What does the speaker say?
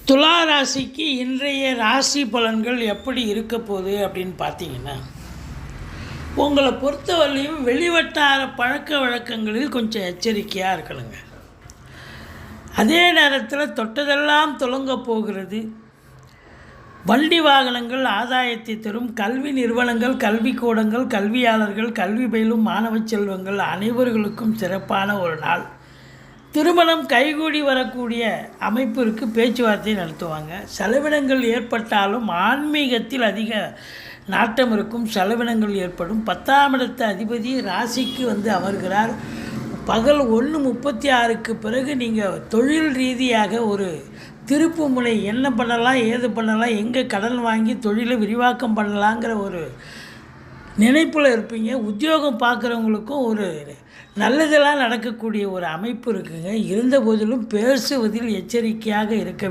துலா ராசிக்கு இன்றைய ராசி பலன்கள் எப்படி இருக்க போகுது அப்படின்னு பார்த்தீங்கன்னா, உங்களை பொறுத்தவரையிலையும் வெளிவட்டார பழக்க வழக்கங்களில் கொஞ்சம் எச்சரிக்கையாக இருக்கணுங்க. அதே நேரத்தில் தொட்டதெல்லாம் துலங்க போகிறது. வண்டி வாகனங்கள் ஆதாயத்தை தரும். கல்வி நிறுவனங்கள், கல்விக்கூடங்கள், கல்வியாளர்கள், கல்வி பயிலும் மாணவ செல்வங்கள் அனைவர்களுக்கும் சிறப்பான ஒரு நாள். திருமணம் கைகூடி வரக்கூடிய அமைப்பிற்கு பேச்சுவார்த்தை நடத்துவாங்க. செலவினங்கள் ஏற்பட்டாலும் ஆன்மீகத்தில் அதிக நாட்டம் இருக்கும். செலவினங்கள் ஏற்படும். 10ஆம் இடத்து அதிபதி ராசிக்கு அமர்கிறார். பகல் 1:36க்கு பிறகு நீங்கள் தொழில் ரீதியாக ஒரு திருப்பு முனை, என்ன பண்ணலாம், ஏது பண்ணலாம், எங்கே கடன் வாங்கி தொழிலை விரிவாக்கம் பண்ணலாங்கிற ஒரு நினைப்பில் இருப்பீங்க. உத்தியோகம் பார்க்குறவங்களுக்கும் ஒரு நல்லதெல்லாம் நடக்கக்கூடிய ஒரு அமைப்பு இருக்குங்க. இருந்த போதிலும் பேசுவதில் எச்சரிக்கையாக இருக்க